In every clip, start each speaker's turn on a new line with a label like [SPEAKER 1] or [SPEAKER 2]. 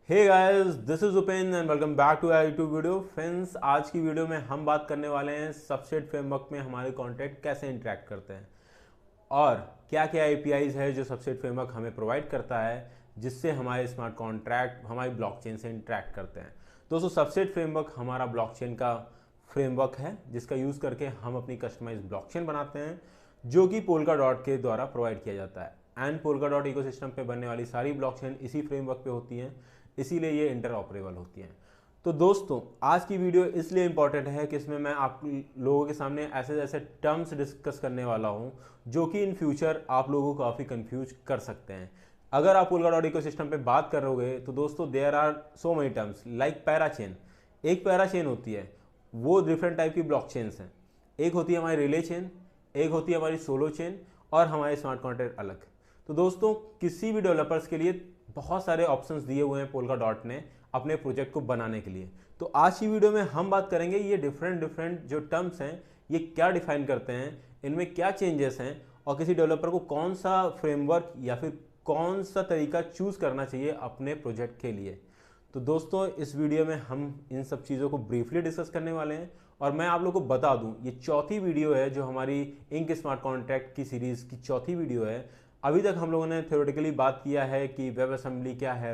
[SPEAKER 1] Hey guys, this is Upen and welcome back to our YouTube video. Friends, आज की video में हम बात करने वाले हैं सबस्ट्रेट फ्रेमवर्क में हमारे कॉन्टैक्ट कैसे इंटरेक्ट करते हैं और क्या क्या एपीआईज है जो सबस्ट्रेट फ्रेमवर्क हमें प्रोवाइड करता है जिससे हमारे स्मार्ट कॉन्ट्रैक्ट हमारी ब्लॉकचेन से इंटरेक्ट करते हैं। दोस्तों, सबस्ट्रेट फ्रेमवर्क हमारा ब्लॉकचेन का फ्रेमवर्क है जिसका यूज़ करके हम अपनी कस्टमाइज ब्लॉकचेन बनाते हैं जो कि पोल्का डॉट के द्वारा प्रोवाइड किया जाता है। एंड पोल्का डॉट इकोसिस्टम पे बनने वाली सारी ब्लॉकचेन इसी फ्रेमवर्क पे होती हैं, इसीलिए ये इंटरऑपरेबल होती हैं। तो दोस्तों, आज की वीडियो इसलिए इंपॉर्टेंट है कि इसमें मैं आप लोगों के सामने ऐसे ऐसे टर्म्स डिस्कस करने वाला हूं जो कि इन फ्यूचर आप लोगों को काफ़ी कंफ्यूज कर सकते हैं। अगर आप पोल्का डॉट इकोसिस्टम पे बात करोगे तो दोस्तों there are so many terms like parachain. एक पैराचेन होती है, वो डिफरेंट टाइप की ब्लॉकचेन्स हैं। एक होती है हमारी रिले चेन, एक होती है हमारी सोलो चेन और हमारे स्मार्ट कॉन्ट्रैक्ट अलग। तो दोस्तों, किसी भी डेवलपर्स के लिए बहुत सारे ऑप्शंस दिए हुए हैं पोल्का डॉट ने अपने प्रोजेक्ट को बनाने के लिए। तो आज की वीडियो में हम बात करेंगे ये डिफरेंट जो टर्म्स हैं ये क्या डिफाइन करते हैं, इनमें क्या चेंजेस हैं और किसी डेवलपर को कौन सा फ्रेमवर्क या फिर कौन सा तरीका चूज़ करना चाहिए अपने प्रोजेक्ट के लिए। तो दोस्तों, इस वीडियो में हम इन सब चीज़ों को ब्रीफली डिस्कस करने वाले हैं और मैं आप लोगों को बता दूं, ये चौथी वीडियो है जो हमारी इंक स्मार्ट कॉन्ट्रैक्ट की सीरीज़ की चौथी वीडियो है। अभी तक हम लोगों ने थ्योरेटिकली बात किया है कि वेब असेंबली क्या है,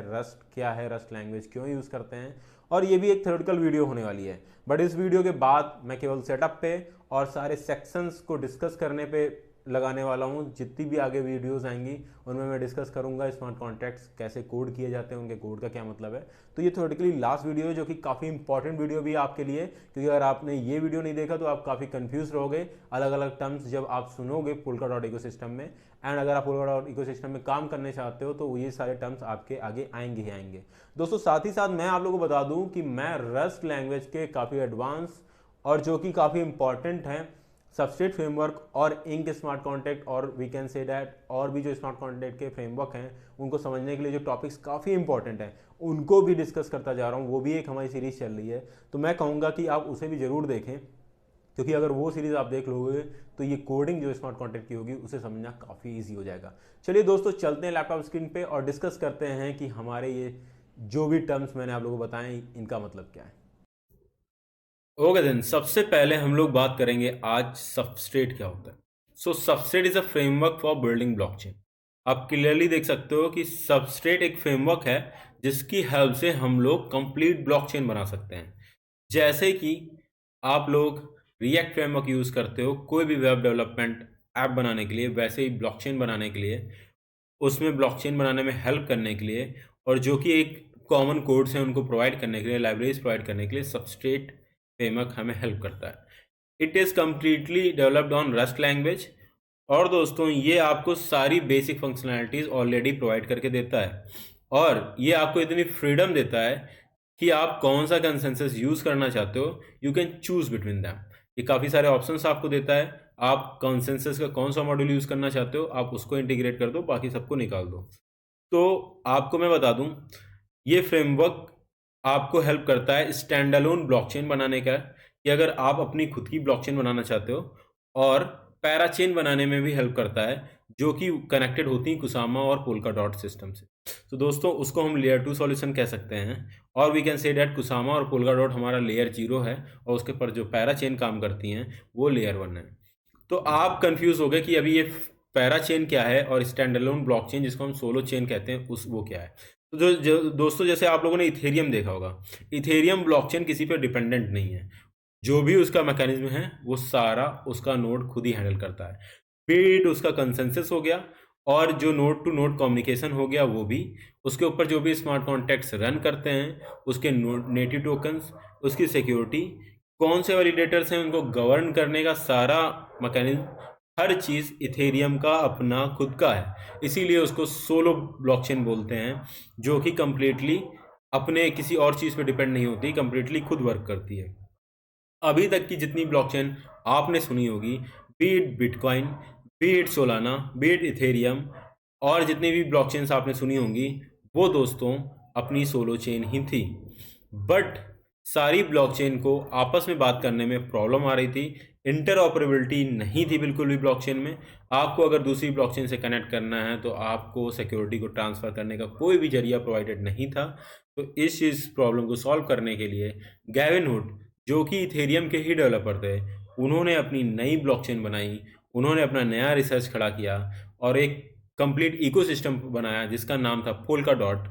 [SPEAKER 1] रस्ट लैंग्वेज क्यों यूज़ करते हैं, और ये भी एक थ्योरेटिकल वीडियो होने वाली है। बट इस वीडियो के बाद मैं केवल सेटअप पे और सारे सेक्शंस को डिस्कस करने पे लगाने वाला हूँ। जितनी भी आगे वीडियोस आएंगी उनमें मैं डिस्कस करूंगा स्मार्ट कॉन्ट्रैक्ट्स कैसे कोड किए जाते हैं, उनके कोड का क्या मतलब है। तो ये थ्योरेटिकली लास्ट वीडियो है जो कि काफ़ी इंपॉर्टेंट वीडियो भी है आपके लिए, क्योंकि अगर आपने ये वीडियो नहीं देखा तो आप काफ़ी कंफ्यूज रहोगे अलग अलग टर्म्स जब आप सुनोगे पोल्का डॉट इकोसिस्टम में। एंड अगर आप पोल्का डॉट इकोसिस्टम में काम करने चाहते हो तो ये सारे टर्म्स आपके आगे आएंगे ही आएंगे। दोस्तों, साथ ही साथ मैं आप लोगों को बता दूं कि मैं रस्ट लैंग्वेज के काफ़ी एडवांस और जो कि काफ़ी इंपॉर्टेंट है सबस्ट्रेट फ्रेमवर्क और इंक स्मार्ट कॉन्टैक्ट और वी कैन से डैट और भी जो स्मार्ट कॉन्टैक्ट के फ्रेमवर्क हैं उनको समझने के लिए जो टॉपिक्स काफ़ी इंपॉर्टेंट हैं उनको भी डिस्कस करता जा रहा हूँ। वो भी एक हमारी सीरीज़ चल रही है, तो मैं कहूँगा कि आप उसे भी ज़रूर देखें, क्योंकि अगर वो सीरीज़ आप देख लोगे तो ये कोडिंग जो स्मार्ट कॉन्टैक्ट की होगी उसे समझना काफ़ी ईजी हो जाएगा। चलिए दोस्तों, चलते हैं लैपटॉप स्क्रीन पे और डिस्कस करते हैं कि हमारे ये जो भी टर्म्स मैंने आप लोगों को बताएं इनका मतलब क्या है। ओके देन, सबसे पहले हम लोग बात करेंगे आज सबस्ट्रेट क्या होता है। So substrate is a framework for building blockchain. आप क्लियरली देख सकते हो कि सबस्ट्रेट एक फ्रेमवर्क है जिसकी हेल्प से हम लोग कंप्लीट ब्लॉकचेन बना सकते हैं। जैसे कि आप लोग रिएक्ट फ्रेमवर्क यूज़ करते हो कोई भी वेब डेवलपमेंट ऐप बनाने के लिए, वैसे ही ब्लॉकचेन बनाने के लिए, उसमें ब्लॉकचेन बनाने में हेल्प करने के लिए और जो कि एक कॉमन कोड्स हैं उनको प्रोवाइड करने के लिए, लाइब्रेरीज प्रोवाइड करने के लिए सबस्ट्रेट फ्रेमवर्क हमें हेल्प करता है। It is completely developed on rust language और दोस्तों ये आपको सारी बेसिक फंक्शनैलिटीज़ ऑलरेडी प्रोवाइड करके देता है और ये आपको इतनी फ्रीडम देता है कि आप कौन सा कंसेंसस यूज़ करना चाहते हो, you can choose between them. ये काफ़ी सारे ऑप्शंस आपको देता है, आप कंसेंसस का कौन सा मॉड्यूल यूज़ करना चाहते हो आप उसको इंटीग्रेट कर दो, बाकी सबको निकाल दो। तो आपको मैं बता दूं, ये फ्रेमवर्क आपको हेल्प करता है स्टैंड अलोन ब्लॉकचेन बनाने का, कि अगर आप अपनी खुद की ब्लॉकचेन बनाना चाहते हो, और पैराचेन बनाने में भी हेल्प करता है जो कि कनेक्टेड होती हैं कुसामा और पोल्का डॉट सिस्टम से। तो दोस्तों उसको हम लेयर 2 सॉल्यूशन कह सकते हैं और we can say that Kusama और पोल्का डॉट हमारा लेयर 0 है और उसके पर जो पैराचेन काम करती हैं वो लेयर 1 है। तो आप कंफ्यूज हो गए कि अभी ये पैरा चेन क्या है और स्टैंड अलोन ब्लॉकचेन जिसको हम सोलो चेन कहते हैं उस वो क्या है। तो दोस्तों, जैसे आप लोगों ने इथेरियम देखा होगा, इथेरियम ब्लॉकचेन किसी पे डिपेंडेंट नहीं है। जो भी उसका मैकेनिज्म है वो सारा उसका नोड खुद ही हैंडल करता है। बीट उसका कंसेंसस हो गया और जो नोड टू नोड कम्युनिकेशन हो गया वो भी, उसके ऊपर जो भी स्मार्ट कॉन्टैक्ट्स रन करते हैं उसके नेटिव टोकन्स, उसकी सिक्योरिटी, कौन से वैलिडेटर्स हैं उनको गवर्न करने का सारा मैकेनिज्म, हर चीज़ इथेरियम का अपना खुद का है। इसीलिए उसको सोलो ब्लॉकचेन बोलते हैं, जो कि कंप्लीटली अपने किसी और चीज़ पे डिपेंड नहीं होती, कंप्लीटली खुद वर्क करती है। अभी तक की जितनी ब्लॉकचेन आपने सुनी होगी, be it Bitcoin, be it Solana, be it Ethereum और जितनी भी ब्लॉकचेन्स आपने सुनी होंगी वो दोस्तों अपनी सोलो चेन ही थी। बट सारी ब्लॉकचेन को आपस में बात करने में प्रॉब्लम आ रही थी, इंटरऑपरेबिलिटी नहीं थी बिल्कुल भी ब्लॉकचेन में। आपको अगर दूसरी ब्लॉकचेन से कनेक्ट करना है तो आपको सिक्योरिटी को ट्रांसफ़र करने का कोई भी जरिया प्रोवाइडेड नहीं था। तो इस चीज़ प्रॉब्लम को सॉल्व करने के लिए गैविन वुड, जो कि इथेरियम के ही डेवलपर थे, उन्होंने अपनी नई ब्लॉकचेन बनाई, उन्होंने अपना नया रिसर्च खड़ा किया और एक कंप्लीट इकोसिस्टम बनाया जिसका नाम था पोल्काडॉट।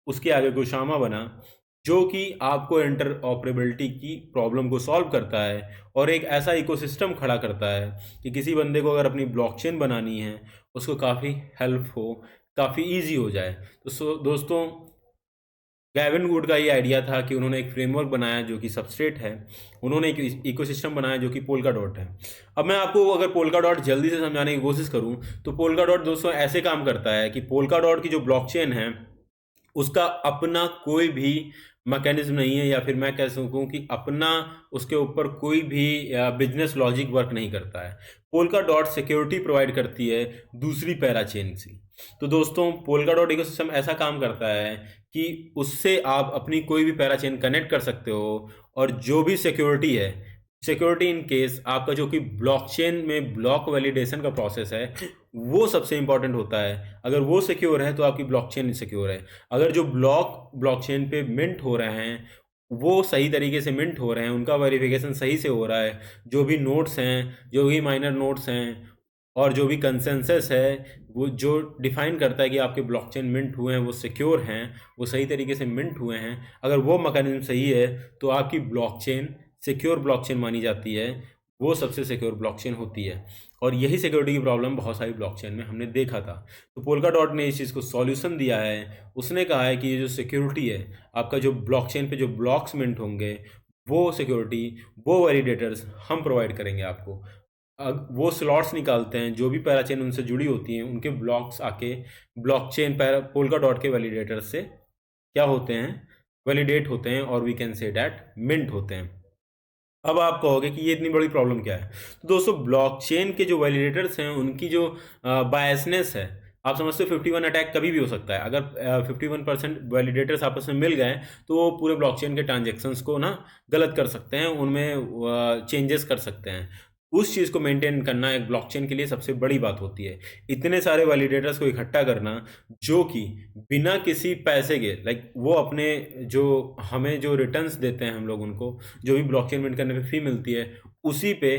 [SPEAKER 1] उसके आगे गुशामा बना, जो कि आपको इंटरऑपरेबिलिटी की प्रॉब्लम को सॉल्व करता है और एक ऐसा इकोसिस्टम खड़ा करता है कि किसी बंदे को अगर अपनी ब्लॉकचेन बनानी है उसको काफ़ी हेल्प हो, काफ़ी इजी हो जाए। तो दोस्तों, गैविन वुड का ये आइडिया था कि उन्होंने एक फ्रेमवर्क बनाया जो कि सबस्ट्रेट है, उन्होंने एक इकोसिस्टम बनाया जो कि पोल्काडॉट है। अब मैं आपको अगर पोल्काडॉट जल्दी से समझाने की कोशिश करूं तो पोल्काडॉट दोस्तों ऐसे काम करता है कि पोल्काडॉट की जो ब्लॉकचेन है उसका अपना कोई भी मैकेनिज्म नहीं है, या फिर मैं कह सकूँ कि अपना उसके ऊपर कोई भी बिजनेस लॉजिक वर्क नहीं करता है। पोल्काडॉट सिक्योरिटी प्रोवाइड करती है दूसरी पैराचेन से। तो दोस्तों, पोल्काडॉट इकोसिस्टम ऐसा काम करता है कि उससे आप अपनी कोई भी पैराचेन कनेक्ट कर सकते हो और जो भी सिक्योरिटी है, सिक्योरिटी इन केस आपका जो कि ब्लॉकचेन में ब्लॉक वैलिडेशन का प्रोसेस है वो सबसे इंपॉर्टेंट होता है। अगर वो सिक्योर है तो आपकी ब्लॉकचेन सिक्योर है। अगर जो ब्लॉकचेन पे मिंट हो रहे हैं वो सही तरीके से मिंट हो रहे हैं, उनका वेरिफिकेशन सही से हो रहा है, जो भी नोट्स हैं, जो भी माइनर नोट्स हैं और जो भी कंसेंसस है वो जो डिफाइन करता है कि आपके ब्लॉकचेन मिंट हुए हैं, वो सिक्योर हैं, वो सही तरीके से मिंट हुए हैं, अगर वो मैकेनिज्म सही है तो आपकी ब्लॉकचेन सिक्योर ब्लॉकचेन मानी जाती है, वो सबसे सिक्योर ब्लॉकचेन होती है। और यही सिक्योरिटी की प्रॉब्लम बहुत सारी ब्लॉकचेन में हमने देखा था। तो पोल्काडॉट ने इस चीज़ को सॉल्यूशन दिया है। उसने कहा है कि ये जो सिक्योरिटी है, आपका जो ब्लॉकचेन पे जो ब्लॉक्स मिंट होंगे वो सिक्योरिटी, वो वैलिडेटर्स हम प्रोवाइड करेंगे आपको। वो स्लॉट्स निकालते हैं, जो भी पैराचेन उनसे जुड़ी होती हैं उनके ब्लॉक्स आके ब्लॉकचेन पोल्काडॉट के वैलिडेटर से क्या होते हैं, वैलिडेट होते हैं और we can say that mint होते हैं। अब आप कहोगे कि ये इतनी बड़ी प्रॉब्लम क्या है। तो दोस्तों, ब्लॉकचेन के जो वैलिडेटर्स हैं उनकी जो बायसनेस है, आप समझते हो 51 अटैक कभी भी हो सकता है। अगर 51% वैलिडेटर्स आपस में मिल गए तो वो पूरे ब्लॉकचेन के ट्रांजेक्शन्स को ना गलत कर सकते हैं, उनमें चेंजेस कर सकते हैं। उस चीज़ को मेंटेन करना एक ब्लॉकचेन के लिए सबसे बड़ी बात होती है। इतने सारे वैलिडेटर्स को इकट्ठा करना जो कि बिना किसी पैसे के, लाइक वो अपने जो हमें जो रिटर्न्स देते हैं हम लोग उनको, जो भी ब्लॉकचेन मिंट करने पे फी मिलती है उसी पे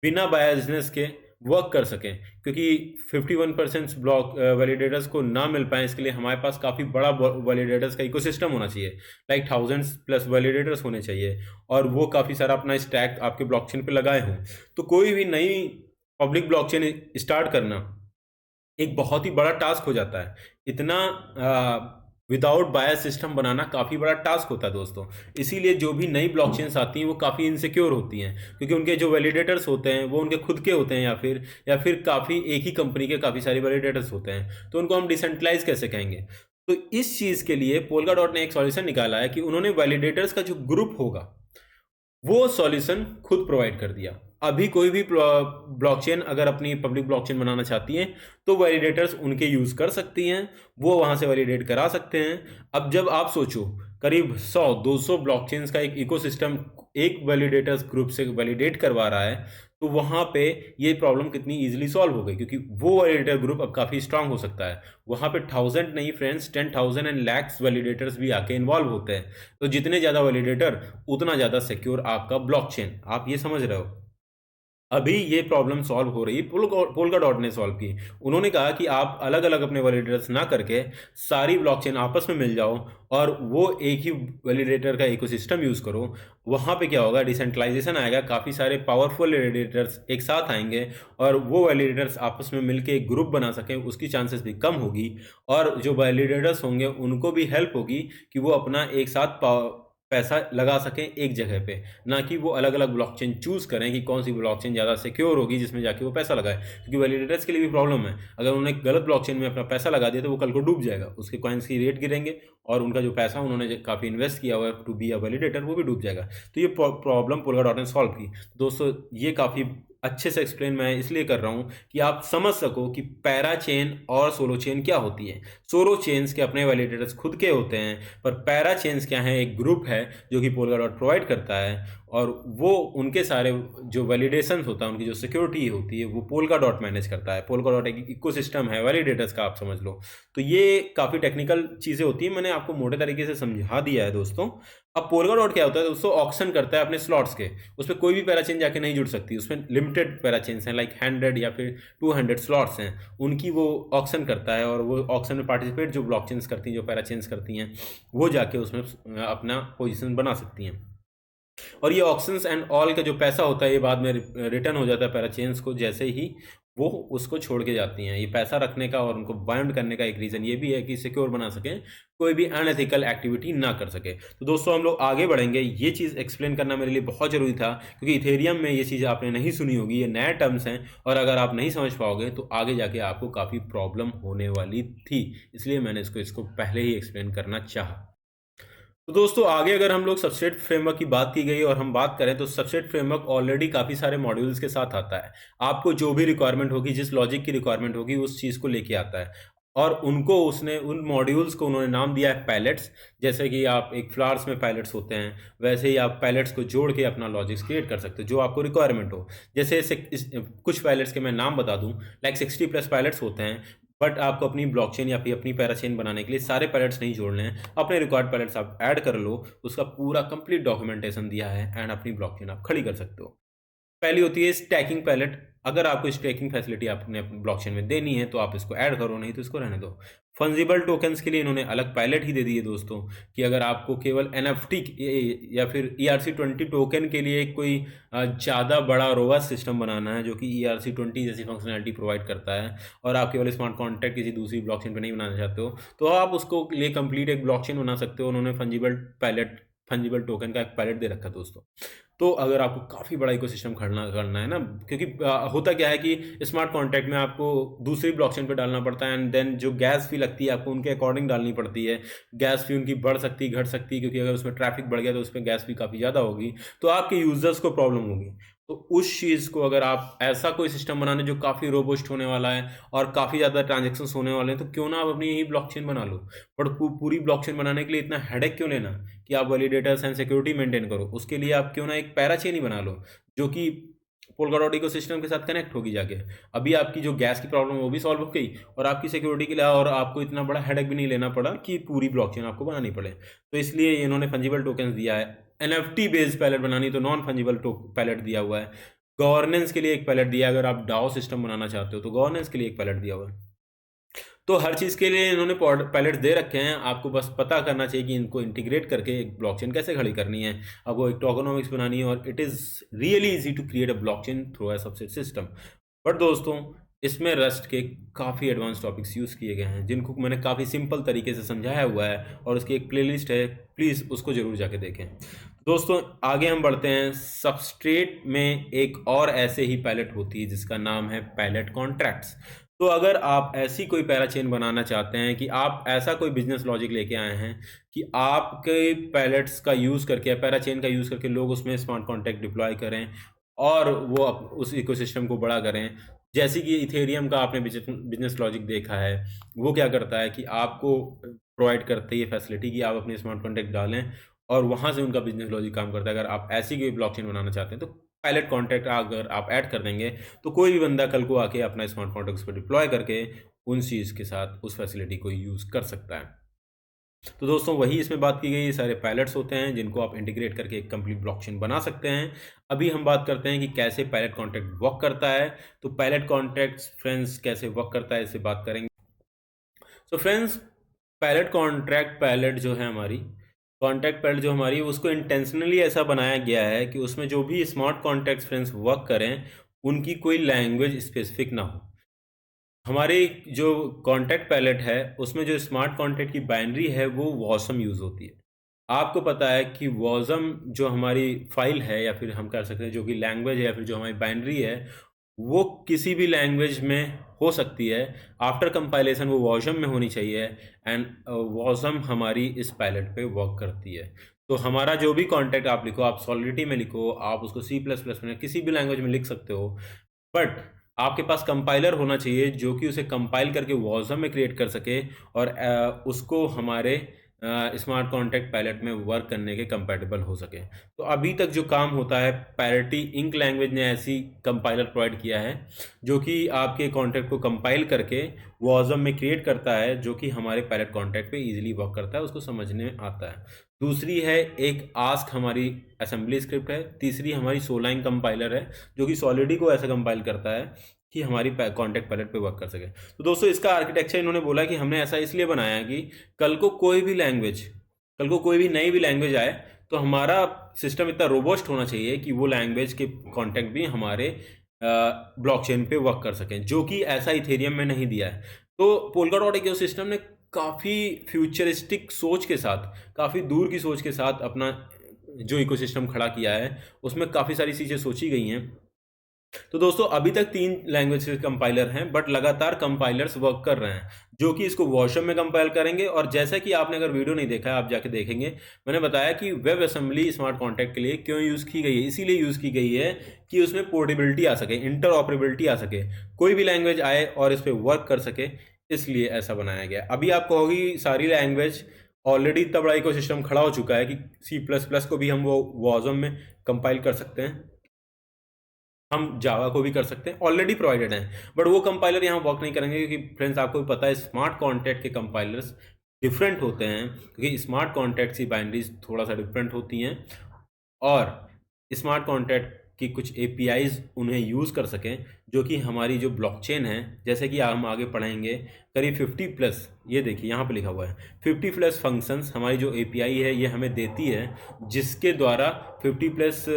[SPEAKER 1] बिना बायसनेस के वर्क कर सकें। क्योंकि 51% ब्लॉक वैलिडेटर्स को ना मिल पाए, इसके लिए हमारे पास काफ़ी बड़ा वैलिडेटर्स का इकोसिस्टम होना चाहिए, लाइक 1000+ वैलिडेटर्स होने चाहिए और वो काफ़ी सारा अपना स्टैक आपके ब्लॉकचेन पे लगाए हों। तो कोई भी नई पब्लिक ब्लॉकचेन स्टार्ट करना एक बहुत ही बड़ा टास्क हो जाता है। इतना विदाउट बायस सिस्टम बनाना काफ़ी बड़ा टास्क होता है दोस्तों। इसीलिए जो भी नई ब्लॉकचेन्स आती हैं वो काफ़ी इनसिक्योर होती हैं, क्योंकि उनके जो वैलिडेटर्स होते हैं वो उनके खुद के होते हैं या फिर काफ़ी एक ही कंपनी के काफ़ी सारे वैलिडेटर्स होते हैं। तो उनको हम डिसेंट्रलाइज कैसे कहेंगे। तो इस चीज़ के लिए पोल्काडॉट ने एक सॉल्यूशन निकाला है कि उन्होंने वैलिडेटर्स का जो ग्रुप होगा वो सॉल्यूशन खुद प्रोवाइड कर दिया। अभी कोई भी ब्लॉकचेन अगर अपनी पब्लिक ब्लॉकचेन बनाना चाहती हैं तो वैलिडेटर्स उनके यूज़ कर सकती हैं, वो वहाँ से वैलिडेट करा सकते हैं। अब जब आप सोचो करीब 100-200 ब्लॉकचेन्स का एक इकोसिस्टम एक वैलिडेटर्स ग्रुप से वैलिडेट करवा रहा है, तो वहाँ पे ये प्रॉब्लम कितनी इजीली सॉल्व हो गई, क्योंकि वो वैलिडेटर ग्रुप अब काफ़ी स्ट्रांग हो सकता है। वहाँ पे 1000 नहीं फ्रेंड्स, 10,000 एंड लैक्स वैलिडेटर्स भी आके इन्वॉल्व होते हैं। तो जितने ज़्यादा वैलिडेटर उतना ज़्यादा सिक्योर आपका ब्लॉकचेन। आप ये समझ रहे हो। अभी ये प्रॉब्लम सॉल्व हो रही है, पोल्काडॉट ने सॉल्व की। उन्होंने कहा कि आप अलग अलग अपने वैलिडेटर्स ना करके सारी ब्लॉकचेन आपस में मिल जाओ और वो एक ही वैलिडेटर का इकोसिस्टम यूज़ करो। वहाँ पे क्या होगा, डिसेंट्रलाइजेशन आएगा, काफ़ी सारे पावरफुल वैलिडेटर्स एक साथ आएंगे और वो वैलिडेटर्स आपस में मिलके एक ग्रुप बना सकें, उसकी चांसेस भी कम होगी। और जो वैलिडेटर्स होंगे उनको भी हेल्प होगी कि वो अपना एक साथ पैसा लगा सकें एक जगह पे, ना कि वो अलग अलग ब्लॉकचेन चूज़ करें कि कौन सी ब्लॉकचेन ज़्यादा सिक्योर होगी जिसमें जाके वो पैसा लगाए। क्योंकि वैलिडेटर्स के लिए भी प्रॉब्लम है, अगर उन्होंने गलत ब्लॉकचेन में अपना पैसा लगा दिया तो वो कल को डूब जाएगा, उसके कॉइन्स की रेट गिरेंगे और उनका जो पैसा उन्होंने काफ़ी इन्वेस्ट किया हुआ है टू बी अ वैलिडेटर वो भी डूब जाएगा। तो ये प्रॉब्लम पोल्काडॉट ने सॉल्व की। दोस्तों, ये काफ़ी अच्छे से एक्सप्लेन मैं इसलिए कर रहा हूँ कि आप समझ सको कि पैरा चेन और सोलो चेन क्या होती है। सोलो चेन्स के अपने वैलिडेटर्स खुद के होते हैं, पर पैरा चेन्स क्या है, एक ग्रुप है जो कि पोल्काडॉट प्रोवाइड करता है और वो उनके सारे जो वैलिडेशन होता है, उनकी जो सिक्योरिटी होती है, वो पोल्का डॉट मैनेज करता है। पोल्का डॉट एक इकोसिस्टम है वैलिडेटर्स का, आप समझ लो। तो ये काफ़ी टेक्निकल चीज़ें होती हैं, मैंने आपको मोटे तरीके से समझा दिया है दोस्तों। अब पोल्का डॉट क्या होता है दोस्तों, ऑक्शन करता है अपने स्लॉट्स के, उस पर कोई भी पैराचेन जाके नहीं जुड़ सकती, उसमें लिमिटेड पैराचेन्स हैं, लाइक 100 या फिर 200 स्लॉट्स हैं, उनकी वो ऑक्शन करता है, और वो ऑक्शन में पार्टिसिपेट जो ब्लॉकचेन्स करती हैं, जो पैराचेन्स करती हैं, वो जाके उसमें अपना पोजीशन बना सकती हैं। और ये ऑक्शंस एंड ऑल का जो पैसा होता है, ये बाद में रिटर्न हो जाता है पैराचेन्स को, जैसे ही वो उसको छोड़ के जाती हैं। ये पैसा रखने का और उनको बाउंड करने का एक रीज़न ये भी है कि सिक्योर बना सकें, कोई भी अनएथिकल एक्टिविटी ना कर सके। तो दोस्तों हम लोग आगे बढ़ेंगे। ये चीज़ एक्सप्लेन करना मेरे लिए बहुत ज़रूरी था, क्योंकि इथेरियम में ये चीज़ आपने नहीं सुनी होगी, ये नए टर्म्स हैं, और अगर आप नहीं समझ पाओगे तो आगे जाके आपको काफ़ी प्रॉब्लम होने वाली थी, इसलिए मैंने इसको पहले ही एक्सप्लेन करना चाहा। तो दोस्तों आगे अगर हम लोग सबस्ट्रेट फ्रेमवर्क की बात की गई और हम बात करें, तो सबस्ट्रेट फ्रेमवर्क ऑलरेडी काफ़ी सारे मॉड्यूल्स के साथ आता है। आपको जो भी रिक्वायरमेंट होगी, जिस लॉजिक की रिक्वायरमेंट होगी, उस चीज़ को लेके आता है, और उनको उसने उन मॉड्यूल्स को उन्होंने नाम दिया है पैलेट्स। जैसे कि आप एक फ्लावर्स में पैलेट्स होते हैं, वैसे ही आप पैलेट्स को जोड़ के अपना लॉजिक्स क्रिएट कर सकते हो जो आपको रिक्वायरमेंट हो। जैसे कुछ पैलेट्स के मैं नाम बता दूं, लाइक 60+ पैलेट्स होते हैं, बट आपको अपनी ब्लॉकचेन या फिर अपनी पैराचेन बनाने के लिए सारे पैलेट्स नहीं जोड़ने हैं, अपने रिकॉर्ड पैलेट्स आप ऐड कर लो, उसका पूरा कंप्लीट डॉक्यूमेंटेशन दिया है, एंड अपनी ब्लॉकचेन आप खड़ी कर सकते हो। पहली होती है स्टैकिंग पैलेट। अगर आपको स्टैकिंग फैसिलिटी आपने अपने ब्लॉकचेन में देनी है तो आप इसको ऐड करो, नहीं तो इसको रहने दो। फंजिबल टोकन्स के लिए इन्होंने अलग पैलेट ही दे दी है दोस्तों, कि अगर आपको केवल NFT या फिर ERC20 टोकन के लिए कोई ज़्यादा बड़ा रोबस्ट सिस्टम बनाना है, जो कि ERC20 जैसी फंक्शनैलिटी प्रोवाइड करता है, और आप केवल स्मार्ट कॉन्ट्रैक्ट किसी दूसरी ब्लॉकचेन पे नहीं बनाना चाहते हो, तो आप उसको लिए कंप्लीट एक ब्लॉकचेन बना सकते हो। उन्होंने फंजिबल टोकन का एक पैलेट दे रखा है दोस्तों। तो अगर आपको काफ़ी बड़ा इकोसिस्टम करना है ना, क्योंकि होता क्या है कि स्मार्ट कॉन्ट्रैक्ट में आपको दूसरी ब्लॉकचेन पे डालना पड़ता है, एंड देन जो गैस फी लगती है आपको उनके अकॉर्डिंग डालनी पड़ती है। गैस फी उनकी बढ़ सकती घट सकती, क्योंकि अगर उसमें ट्रैफिक बढ़ गया तो उस पर गैस फी काफ़ी ज़्यादा होगी, तो आपके यूजर्स को प्रॉब्लम होगी। तो उस चीज़ को अगर आप ऐसा कोई सिस्टम बनाने जो काफ़ी रोबस्ट होने वाला है और काफ़ी ज़्यादा ट्रांजेक्शन्स होने वाले हैं, तो क्यों ना आप अपनी यही ब्लॉकचेन बना लो। बट पूरी ब्लॉकचेन बनाने के लिए इतना हेडेक क्यों लेना कि आप वैलिडेटर्स एंड सिक्योरिटी मेंटेन करो। उसके लिए आप क्यों ना एक पैराचेन ही बना लो, जो कि पोल्काडॉट इकोसिस्टम के साथ कनेक्ट होगी जाके। अभी आपकी जो गैस की प्रॉब्लम वो भी सॉल्व हो गई, और आपकी सिक्योरिटी के लिए और आपको इतना बड़ा हेडेक भी नहीं लेना पड़ा कि पूरी ब्लॉकचेन आपको बनानी पड़े। तो इसलिए इन्होंने फंजिबल टोकन्स दिया है। NFT बेस्ड पैलेट बनानी तो नॉन फंजिबल पैलेट दिया हुआ है। गवर्नेंस के लिए एक पैलेट दिया है, अगर आप डाओ सिस्टम बनाना चाहते हो तो गवर्नेंस के लिए एक पैलेट दिया हुआ है। तो हर चीज़ के लिए इन्होंने पैलेट दे रखे हैं, आपको बस पता करना चाहिए कि इनको इंटीग्रेट करके एक ब्लॉकचेन कैसे खड़ी करनी है, आपको एक टोकेनोमिक्स बनानी है, और it is really easy to create a blockchain through a subset system. But दोस्तों इसमें रस्ट के काफ़ी एडवांस टॉपिक्स यूज़ किए गए हैं, जिनको मैंने काफ़ी सिंपल तरीके से समझाया हुआ है, और उसकी एक प्लेलिस्ट है, प्लीज़ उसको ज़रूर जाके देखें। दोस्तों आगे हम बढ़ते हैं। सबस्ट्रेट में एक और ऐसे ही पैलेट होती है जिसका नाम है पैलेट कॉन्ट्रैक्ट्स। तो अगर आप ऐसी कोई पैराचेन बनाना चाहते हैं, कि आप ऐसा कोई बिजनेस लॉजिक लेके आए हैं कि आपके पैलेट्स का यूज़ करके या पैराचेन का यूज़ करके लोग उसमें स्मार्ट कॉन्ट्रैक्ट डिप्लॉय करें और वो उस इकोसिस्टम को बड़ा करें, जैसे कि इथेरियम का आपने बिजनेस लॉजिक देखा है, वो क्या करता है कि आपको प्रोवाइड करते है फैसिलिटी कि आप अपने स्मार्ट कॉन्ट्रैक्ट डालें, और वहाँ से उनका बिजनेस लॉजिक काम करता है। अगर आप ऐसी कोई ब्लॉकचेन बनाना चाहते हैं तो पायलट कॉन्ट्रैक्ट अगर आप ऐड कर देंगे, तो कोई भी बंदा कल को आके अपना स्मार्ट कॉन्ट्रैक्ट उस पर डिप्लॉय करके उन चीज़ के साथ उस फैसिलिटी को यूज़ कर सकता है। तो दोस्तों वही इसमें बात की गई, ये सारे पायलट्स होते हैं जिनको आप इंटीग्रेट करके एक कंप्लीट ब्लॉकचेन बना सकते हैं। अभी हम बात करते हैं कि कैसे पायलट कॉन्ट्रैक्ट वर्क करता है। तो पायलट कॉन्ट्रैक्ट्स फ्रेंड्स कैसे वर्क करता है, इससे बात करेंगे। तो फ्रेंड्स पायलट कॉन्ट्रैक्ट पैलेट जो है हमारी कॉन्ट्रैक्ट पैलेट जो हमारी, उसको इंटेंशनली ऐसा बनाया गया है कि उसमें जो भी स्मार्ट कॉन्ट्रैक्ट फ्रेंड्स वर्क करें, उनकी कोई लैंग्वेज स्पेसिफिक ना हो। हमारे जो कॉन्ट्रैक्ट पैलेट है उसमें जो स्मार्ट कॉन्ट्रैक्ट की बाइनरी है वो वॉसम यूज़ होती है। आपको पता है कि वॉसम जो हमारी फाइल है, या फिर हम कह सकते हैं जो कि लैंग्वेज है, या फिर जो हमारी बाइनरी है, वो किसी भी लैंग्वेज में हो सकती है। आफ्टर कंपाइलेशन वो वॉसम में होनी चाहिए, एंड वॉसम हमारी इस पैलेट पे वर्क करती है। तो हमारा जो भी कॉन्ट्रैक्ट आप लिखो, आप सॉलिडिटी में लिखो, आप उसको C++ में, किसी भी लैंग्वेज में लिख सकते हो, बट आपके पास कंपाइलर होना चाहिए जो कि उसे कंपाइल करके वॉसम में क्रिएट कर सके, और उसको हमारे स्मार्ट कॉन्ट्रैक्ट पैलेट में वर्क करने के कंपैटिबल हो सके। तो अभी तक जो काम होता है, पैरिटी इंक लैंग्वेज ने ऐसी कंपाइलर प्रोवाइड किया है जो कि आपके कॉन्ट्रैक्ट को कंपाइल करके वॉजम में क्रिएट करता है, जो कि हमारे पैलेट कॉन्ट्रैक्ट पे इजीली वर्क करता है, उसको समझने में आता है। दूसरी है एक आस्क, हमारी असेंबली स्क्रिप्ट है। तीसरी हमारी सोलाइन कंपाइलर है जो कि सॉलिडी को ऐसा कंपाइल करता है कि हमारी कॉन्ट्रैक्ट पैलेट पे वर्क कर सके। तो दोस्तों इसका आर्किटेक्चर इन्होंने बोला कि हमने ऐसा इसलिए बनाया कि कल को कोई भी नई भी लैंग्वेज आए तो हमारा सिस्टम इतना रोबस्ट होना चाहिए कि वो लैंग्वेज के कॉन्टेक्ट भी हमारे ब्लॉकचेन पे वर्क कर सकें, जो कि ऐसा इथेरियम में नहीं दिया है। तो पोल्काडॉट इकोसिस्टम ने काफ़ी फ्यूचरिस्टिक सोच के साथ, काफ़ी दूर की सोच के साथ अपना जो इकोसिस्टम खड़ा किया है उसमें काफ़ी सारी चीज़ें सोची गई हैं। तो दोस्तों अभी तक 3 लैंग्वेज के कंपाइलर हैं, बट लगातार कंपाइलर्स वर्क कर रहे हैं जो कि इसको वॉशम में कंपाइल करेंगे। और जैसा कि आपने अगर वीडियो नहीं देखा है, आप जाके देखेंगे, मैंने बताया कि वेब असेंबली स्मार्ट कॉन्ट्रैक्ट के लिए क्यों यूज़ की गई है। इसीलिए यूज़ की गई है कि उसमें पोर्टेबिलिटी आ सके, इंटरऑपरेबिलिटी आ सके, कोई भी लैंग्वेज आए और इस पर वर्क कर सके, इसलिए ऐसा बनाया गया। अभी आप कहोगी सारी लैंग्वेज, ऑलरेडी इतना बड़ा इकोसिस्टम खड़ा हो चुका है कि C++ को भी हम वो वॉजम में कंपाइल कर सकते हैं, हम जावा को भी कर सकते हैं, ऑलरेडी प्रोवाइडेड हैं। बट वो कंपाइलर यहाँ वर्क नहीं करेंगे क्योंकि फ्रेंड्स आपको भी पता है स्मार्ट कॉन्ट्रैक्ट के कंपाइलर्स डिफरेंट होते हैं, क्योंकि स्मार्ट कॉन्ट्रैक्ट की बाइनरीज थोड़ा सा डिफरेंट होती हैं और स्मार्ट कॉन्ट्रैक्ट की कुछ एपीआईज उन्हें यूज़ कर सकें, जो कि हमारी जो ब्लॉकचेन है, जैसे कि हम आगे पढ़ेंगे, करीब 50+, ये देखिए यहाँ पे लिखा हुआ है 50+ फंक्शंस हमारी जो एपीआई है ये हमें देती है, जिसके द्वारा 50+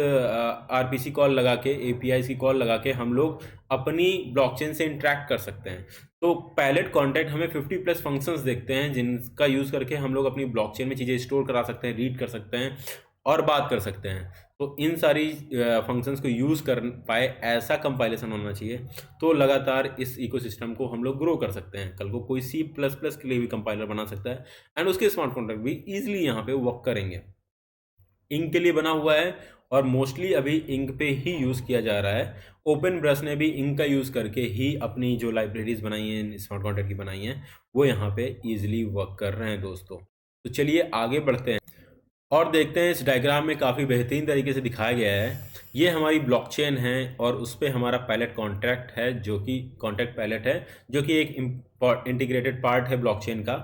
[SPEAKER 1] आरपीसी कॉल लगा के, एपीआई की कॉल लगा के हम लोग अपनी ब्लॉकचेन से इंटरेक्ट कर सकते हैं। तो पैलेट कॉन्ट्रैक्ट हमें 50+ फंक्शंस देखते हैं जिनका यूज़ करके हम लोग अपनी ब्लॉकचेन में चीज़ें स्टोर करा सकते हैं, रीड कर सकते हैं और बात कर सकते हैं। तो इन सारी फंक्शंस को यूज़ कर पाए ऐसा कंपाइलेशन होना चाहिए, तो लगातार इस इकोसिस्टम को हम लोग ग्रो कर सकते हैं। कल को कोई C++ के लिए भी कंपाइलर बना सकता है एंड उसके स्मार्ट कॉन्ट्रैक्ट भी ईजिली यहाँ पे वर्क करेंगे। इंक के लिए बना हुआ है और मोस्टली अभी इंक पे ही यूज़ किया जा रहा है। ओपन ब्रश ने भी इंक का यूज़ करके ही अपनी जो लाइब्रेरीज बनाई हैं, स्मार्ट कॉन्ट्रैक्ट की बनाई हैं, वो यहाँ पे ईजिली वर्क कर रहे हैं दोस्तों। तो चलिए आगे बढ़ते हैं और देखते हैं। इस डायग्राम में काफ़ी बेहतरीन तरीके से दिखाया गया है। ये हमारी ब्लॉकचेन है और उस पर हमारा पैलेट कॉन्ट्रैक्ट है, जो कि कॉन्ट्रैक्ट पैलेट है, जो कि एक इंटीग्रेटेड पार्ट है ब्लॉकचेन का।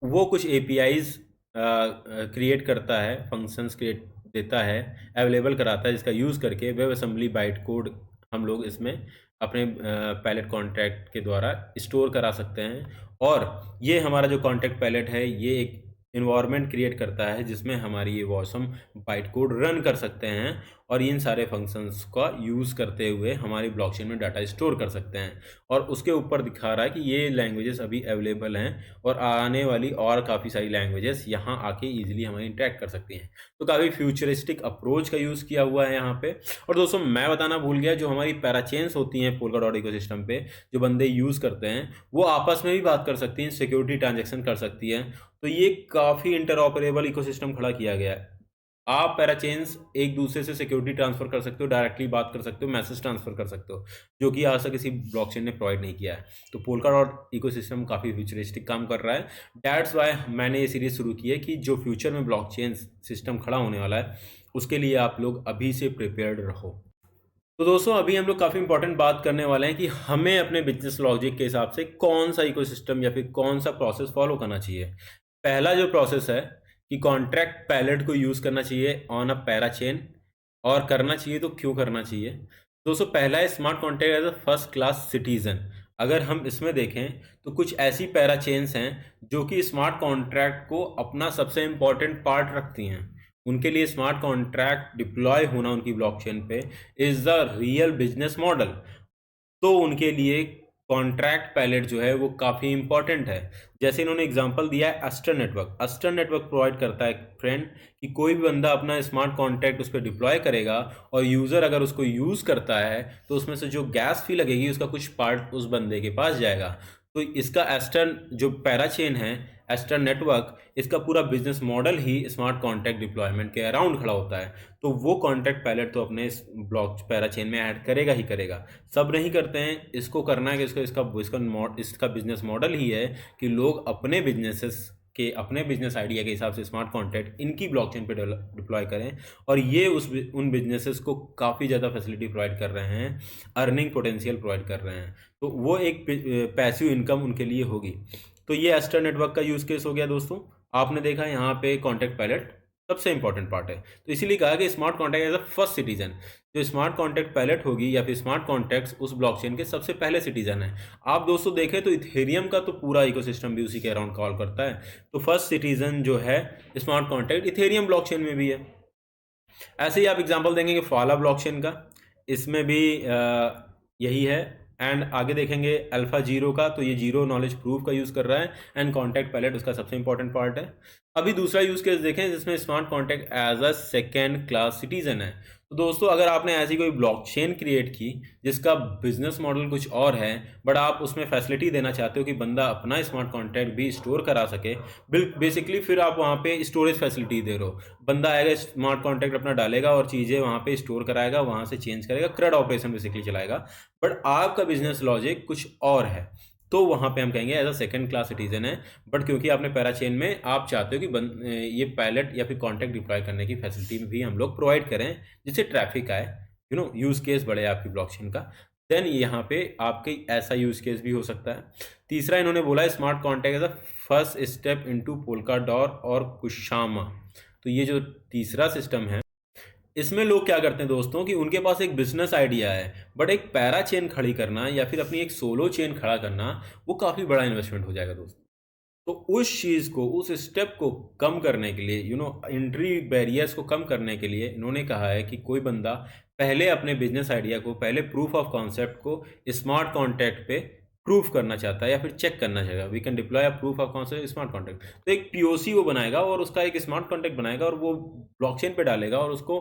[SPEAKER 1] वो कुछ एपीआईज क्रिएट करता है, फंक्शंस क्रिएट देता है, अवेलेबल कराता है, जिसका यूज़ करके वेब असेंबली बाइट कोड हम लोग इसमें अपने पैलेट कॉन्ट्रैक्ट के द्वारा स्टोर करा सकते हैं। और ये हमारा जो कॉन्ट्रैक्ट पैलेट है ये एक इन्वायरमेंट क्रिएट करता है जिसमें हमारी ये वॉसम बाइट कोड रन कर सकते हैं और इन सारे फंक्शंस का यूज़ करते हुए हमारी ब्लॉकचेन में डाटा स्टोर कर सकते हैं। और उसके ऊपर दिखा रहा है कि ये लैंग्वेजेस अभी अवेलेबल हैं और आने वाली और काफ़ी सारी लैंग्वेजेस यहाँ आके ईजिली हमारी इंटरेक्ट कर सकती हैं। तो काफ़ी फ्यूचरिस्टिक अप्रोच का यूज़ किया हुआ है यहाँ पे। और दोस्तों मैं बताना भूल गया, जो हमारी पैराचेन्स होती हैं पोल्काडॉट इकोसिस्टम पे, जो बंदे यूज़ करते हैं वो आपस में भी बात कर सकती हैं, सिक्योरिटी ट्रांजेक्शन कर सकती हैं। तो ये काफ़ी इंटरऑपरेबल इकोसिस्टम खड़ा किया गया है। आप पैराचेन्स एक दूसरे से सिक्योरिटी ट्रांसफर कर सकते हो, डायरेक्टली बात कर सकते हो, मैसेज ट्रांसफर कर सकते हो, जो कि आज तक किसी ब्लॉकचेन ने प्रोवाइड नहीं किया है। तो पोल्काडॉट इकोसिस्टम काफ़ी फ्यूचरिस्टिक काम कर रहा है। दैट्स वाई मैंने ये सीरीज शुरू की है कि जो फ्यूचर में ब्लॉकचेन सिस्टम खड़ा होने वाला है उसके लिए आप लोग अभी से प्रिपेयर्ड रहो। तो दोस्तों अभी हम लोग काफ़ी इंपॉर्टेंट बात करने वाले हैं कि हमें अपने बिजनेस लॉजिक के हिसाब से कौन सा इकोसिस्टम या फिर कौन सा प्रोसेस फॉलो करना चाहिए। पहला जो प्रोसेस है कि कॉन्ट्रैक्ट पैलेट को यूज़ करना चाहिए ऑन अ पैराचेन, और करना चाहिए तो क्यों करना चाहिए। दोस्तों पहला है smart contract as a first class citizen. अगर हम इसमें देखें तो कुछ ऐसी पैराचेन्स हैं जो कि स्मार्ट कॉन्ट्रैक्ट को अपना सबसे इम्पॉर्टेंट पार्ट रखती हैं। उनके लिए स्मार्ट कॉन्ट्रैक्ट डिप्लॉय होना उनकी ब्लॉकचेन पे is the real business model. तो उनके लिए कॉन्ट्रैक्ट पैलेट जो है वो काफ़ी इंपॉर्टेंट है। जैसे इन्होंने एग्जांपल दिया है Aster network. Aster network provide करता है फ्रेंड कि कोई भी बंदा अपना स्मार्ट कॉन्ट्रैक्ट उस पर डिप्लॉय करेगा और यूज़र अगर उसको यूज़ करता है तो उसमें से जो गैस फी लगेगी उसका कुछ पार्ट उस बंदे के पास जाएगा। तो इसका एस्टर जो पैराचेन है, एस्टर नेटवर्क, इसका पूरा बिजनेस मॉडल ही स्मार्ट कॉन्ट्रैक्ट डिप्लॉयमेंट के अराउंड खड़ा होता है। तो वो कॉन्ट्रैक्ट पैलेट तो अपने इस ब्लॉक पैराचेन में ऐड करेगा ही करेगा। सब नहीं करते हैं, इसको करना है कि इसका बिजनेस मॉडल ही है कि लोग अपने बिजनेसेस के अपने बिजनेस आइडिया के हिसाब से स्मार्ट कॉन्ट्रैक्ट इनकी ब्लॉकचेन पे डिप्लॉय करें, और ये उन बिजनेसेस को काफ़ी ज़्यादा फैसिलिटी प्रोवाइड कर रहे हैं, अर्निंग पोटेंशियल प्रोवाइड कर रहे हैं, तो वो एक पैसिव इनकम उनके लिए होगी। तो ये एस्टर नेटवर्क का यूज़ केस हो गया दोस्तों। आपने देखा यहाँ पे कॉन्टैक्ट पायलट सबसे इंपॉर्टेंट पार्ट है, तो इसीलिए कहा कि smart contact as a first citizen, जो स्मार्ट कॉन्टैक्ट पायलट होगी या फिर स्मार्ट कॉन्टैक्ट्स उस ब्लॉकचेन के सबसे पहले सिटीजन है। आप दोस्तों देखें तो इथेरियम का तो पूरा इकोसिस्टम भी उसी के अराउंड कॉल करता है, तो फर्स्ट सिटीजन जो है स्मार्ट कॉन्टैक्ट इथेरियम ब्लॉकचेन में भी है। ऐसे ही आप एग्जांपल देंगे कि फाला ब्लॉकचेन का, इसमें भी यही है। एंड आगे देखेंगे अल्फा जीरो का, तो ये जीरो नॉलेज प्रूफ का यूज़ कर रहा है, एंड कॉन्टैक्ट पायलट उसका सबसे इंपॉर्टेंट पार्ट है। अभी दूसरा यूज़ केस देखें जिसमें smart contact as a second class citizen है। तो दोस्तों अगर आपने ऐसी कोई ब्लॉकचेन क्रिएट की जिसका बिजनेस मॉडल कुछ और है, बट आप उसमें फैसिलिटी देना चाहते हो कि बंदा अपना स्मार्ट कॉन्टैक्ट भी स्टोर करा सके, बेसिकली फिर आप वहाँ पे स्टोरेज फैसिलिटी दे रहे हो। बंदा आएगा, स्मार्ट कॉन्टैक्ट अपना डालेगा और चीज़ें वहाँ पे स्टोर कराएगा, वहाँ से चेंज करेगा, CRUD ऑपरेशन बेसिकली चलाएगा, बट आपका बिजनेस लॉजिक कुछ और है, तो वहाँ पे हम कहेंगे as a second class citizen है। बट क्योंकि आपने पैराचेन में आप चाहते हो कि ये पायलट या फिर कॉन्टैक्ट डिप्लॉय करने की फैसिलिटी भी हम लोग प्रोवाइड करें जिससे ट्रैफिक आए, यूज़ केस बढ़े आपकी ब्लॉकचेन का, देन यहाँ पे आपके ऐसा यूज़ केस भी हो सकता है। तीसरा इन्होंने बोला है smart contact as a first step into Polkadot और कुशामा। तो ये जो तीसरा सिस्टम है, इसमें लोग क्या करते हैं दोस्तों कि उनके पास एक बिजनेस आइडिया है, बट एक पैरा चेन खड़ी करना या फिर अपनी एक सोलो चेन खड़ा करना वो काफ़ी बड़ा इन्वेस्टमेंट हो जाएगा दोस्तों। तो उस चीज़ को, उस स्टेप को कम करने के लिए, एंट्री बैरियर्स को कम करने के लिए इन्होंने कहा है कि कोई बंदा पहले अपने बिजनेस आइडिया को, पहले प्रूफ ऑफ कॉन्सेप्ट को स्मार्ट कॉन्टैक्ट पे प्रूफ करना चाहता है या फिर चेक करना चाहेगा, we can deploy a proof of concept smart contact. तो एक पीओसी वो बनाएगा और उसका एक स्मार्ट कॉन्टैक्ट बनाएगा और वो ब्लॉकचेन पे डालेगा और उसको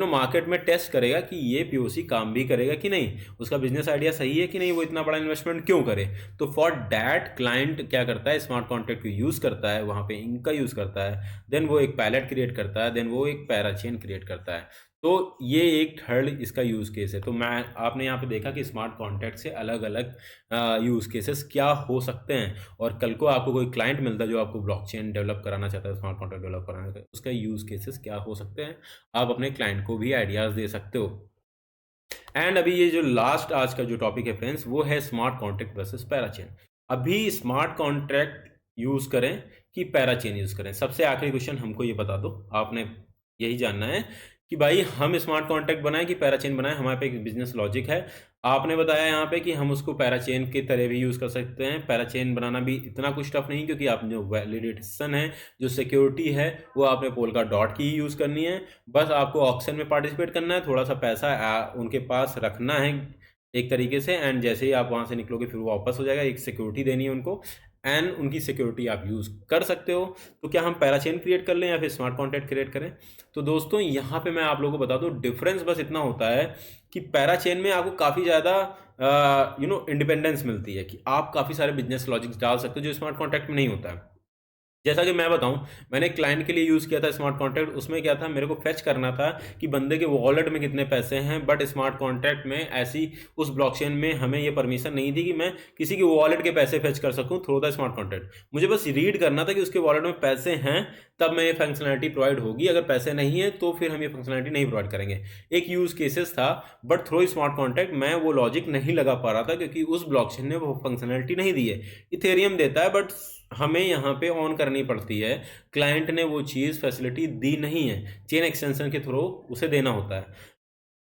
[SPEAKER 1] मार्केट में टेस्ट करेगा कि ये पीओसी काम भी करेगा कि नहीं, उसका बिजनेस आइडिया सही है कि नहीं, वो इतना बड़ा इन्वेस्टमेंट क्यों करे। तो फॉर डैट क्लाइंट क्या करता है, स्मार्ट कॉन्टैक्ट को यूज़ करता है, वहाँ पे इनका यूज़ करता है, देन वो एक पायलट क्रिएट करता है, देन वो एक पैराचेन क्रिएट करता है। तो ये एक थर्ड इसका यूज़ केस है। तो आपने यहाँ पे देखा कि स्मार्ट कॉन्टैक्ट से अलग अलग यूज़ केसेस क्या हो सकते हैं, और कल को आपको कोई क्लाइंट मिलता है जो आपको ब्लॉकचेन डेवलप कराना चाहता है, स्मार्ट कॉन्टैक्ट डेवलप कराना चाहता है, उसका यूज़ केसेस क्या हो सकते हैं, आप अपने क्लाइंट को भी आइडियाज़ दे सकते हो। एंड अभी ये जो लास्ट आज का जो टॉपिक है फ्रेंड्स, वो है स्मार्ट कॉन्टैक्ट वर्सेस पैराचेन। अभी स्मार्ट कॉन्ट्रैक्ट यूज़ करें कि पैराचेन यूज़ करें, सबसे आखिरी क्वेश्चन हमको ये बता दो, आपने यही जानना है कि भाई हम स्मार्ट कॉन्टैक्ट बनाएं कि पैराचेन बनाएं, हमारे पे एक बिजनेस लॉजिक है। आपने बताया यहाँ पे कि हम उसको पैराचेन की तरह भी यूज़ कर सकते हैं, पैराचेन बनाना भी इतना कुछ टफ नहीं, क्योंकि आप जो वैलिडेशन है, जो सिक्योरिटी है, वो आपने पोल्काडॉट की ही यूज़ करनी है। बस आपको ऑक्शन में पार्टिसिपेट करना है, थोड़ा सा पैसा उनके पास रखना है एक तरीके से, एंड जैसे ही आप वहाँ से निकलोगे फिर वो वापस हो जाएगा, एक सिक्योरिटी देनी है उनको, एंड उनकी सिक्योरिटी आप यूज़ कर सकते हो। तो क्या हम पैराचेन क्रिएट कर लें या फिर स्मार्ट कॉन्टैक्ट क्रिएट करें? तो दोस्तों यहाँ पे मैं आप लोगों को बता दूँ, डिफरेंस बस इतना होता है कि पैराचेन में आपको काफ़ी ज़्यादा इंडिपेंडेंस मिलती है कि आप काफ़ी सारे बिजनेस लॉजिक्स डाल सकते हो जो स्मार्ट कॉन्टैक्ट में नहीं होता है। जैसा कि मैं बताऊं, मैंने क्लाइंट के लिए यूज़ किया था स्मार्ट कॉन्टैक्ट, उसमें क्या था, मेरे को फेच करना था कि बंदे के वॉलेट में कितने पैसे हैं, बट स्मार्ट कॉन्टैक्ट में ऐसी उस ब्लॉकचेन में हमें ये परमिशन नहीं थी कि मैं किसी के वॉलेट के पैसे फेच कर सकूं थ्रू द स्मार्ट कॉन्टैक्ट। मुझे बस रीड करना था कि उसके वॉलेट में पैसे हैं, तब मैं ये फंक्शनलिटी प्रोवाइड होगी, अगर पैसे नहीं है तो फिर हम ये फंक्शनलिटी नहीं प्रोवाइड करेंगे। एक यूज़ केसेस था, बट थ्रू स्मार्ट कॉन्टैक्ट मैं वो लॉजिक नहीं लगा पा रहा था क्योंकि उस ब्लॉकचेन ने वो फंक्शनलिटी नहीं दी है। इथेरियम देता है, बट हमें यहाँ पे ऑन करनी पड़ती है, क्लाइंट ने वो चीज़ फैसिलिटी दी नहीं है, चेन एक्सटेंशन के थ्रू उसे देना होता है,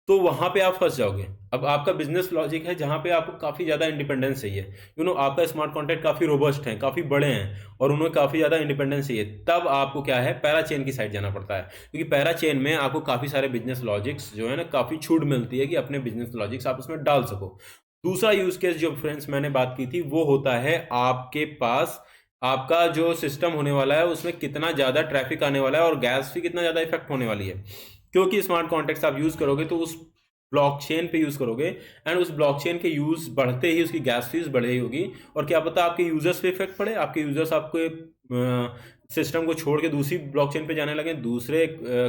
[SPEAKER 1] तो वहाँ पे आप फंस जाओगे। अब आपका बिजनेस लॉजिक है जहाँ पे आपको काफ़ी ज़्यादा इंडिपेंडेंस चाहिए, आपका स्मार्ट कॉन्टैक्ट काफ़ी रोबस्ट है, काफ़ी बड़े हैं और उन्हें काफ़ी ज़्यादा इंडिपेंडेंस चाहिए, तब आपको क्या है, पैराचेन की साइड जाना पड़ता है, क्योंकि पैराचेन में आपको काफ़ी सारे बिजनेस लॉजिक्स जो है ना, काफ़ी छूट मिलती है कि अपने बिजनेस लॉजिक्स आप उसमें डाल सको। दूसरा यूज़ केस जो फ्रेंड्स मैंने बात की थी, वो होता है आपके पास आपका जो सिस्टम होने वाला है उसमें कितना ज़्यादा ट्रैफिक आने वाला है और गैस फी कितना ज़्यादा इफेक्ट होने वाली है, क्योंकि स्मार्ट कॉन्टैक्ट्स आप यूज़ करोगे तो उस ब्लॉकचेन पे यूज़ करोगे, एंड उस ब्लॉकचेन के यूज़ बढ़ते ही उसकी गैस फीस बढ़ी होगी, और क्या पता आपके यूजर्स पे इफेक्ट पड़े, आपके यूजर्स आपके सिस्टम को छोड़ के दूसरी ब्लॉकचेन पे जाने लगे, दूसरे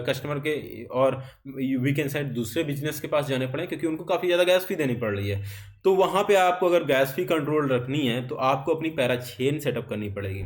[SPEAKER 1] कस्टमर के और वी कैन साइड दूसरे बिजनेस के पास जाने पड़े, क्योंकि उनको काफ़ी ज़्यादा गैस फी देनी पड़ रही है। तो वहाँ पे आपको अगर गैस फी कंट्रोल रखनी है तो आपको अपनी पैराचेन सेटअप करनी पड़ेगी।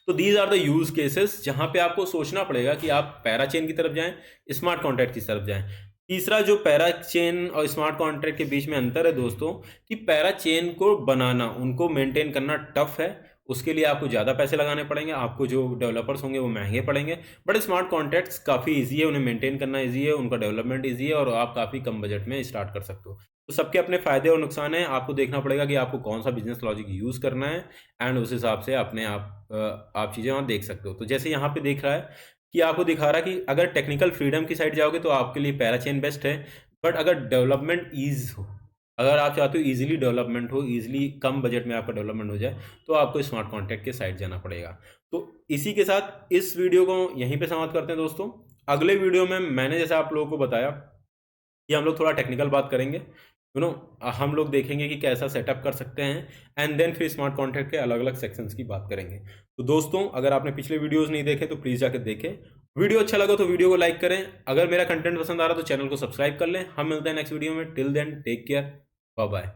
[SPEAKER 1] तो these are the use cases जहां पे आपको सोचना पड़ेगा कि आप पैराचेन की तरफ जाएं, स्मार्ट कॉन्ट्रैक्ट की तरफ जाएं। तीसरा जो पैराचेन और स्मार्ट कॉन्ट्रैक्ट के बीच में अंतर है दोस्तों, कि पैराचेन को बनाना, उनको मेंटेन करना टफ है, उसके लिए आपको ज़्यादा पैसे लगाने पड़ेंगे, आपको जो डेवलपर्स होंगे वो महंगे पड़ेंगे। बट स्मार्ट कॉन्ट्रैक्ट्स काफ़ी ईजी है, उन्हें मेंटेन करना ईजी है, उनका डेवलपमेंट ईजी है और आप काफ़ी कम बजट में स्टार्ट कर सकते हो। तो सबके अपने फ़ायदे और नुकसान हैं, आपको देखना पड़ेगा कि आपको कौन सा बिजनेस लॉजिक यूज़ करना है एंड उस हिसाब से अपने आप चीज़ें वहाँ देख सकते हो। तो जैसे यहाँ पे देख रहा है कि आपको दिखा रहा है कि अगर टेक्निकल फ्रीडम की साइड जाओगे तो आपके लिए पैराचेन बेस्ट है। बट अगर डेवलपमेंट ईज हो, अगर आप चाहते हो इजीली डेवलपमेंट हो, इजीली कम बजट में आपका डेवलपमेंट हो जाए, तो आपको स्मार्ट कॉन्ट्रैक्ट के साइड जाना पड़ेगा। तो इसी के साथ इस वीडियो को यहीं पे समाप्त करते हैं दोस्तों। अगले वीडियो में मैंने जैसे आप लोगों को बताया कि हम लोग थोड़ा टेक्निकल बात करेंगे, हम लोग देखेंगे कि कैसा सेटअप कर सकते हैं एंड देन फिर स्मार्ट कॉन्ट्रैक्ट के अलग अलग सेक्शंस की बात करेंगे। तो दोस्तों अगर आपने पिछले वीडियोस नहीं देखे तो प्लीज़ जाकर देखें। वीडियो अच्छा लगा तो वीडियो को लाइक करें, अगर मेरा कंटेंट पसंद आ रहा तो चैनल को सब्सक्राइब कर लें। हम मिलते हैं नेक्स्ट वीडियो में। Till then take care, bye bye.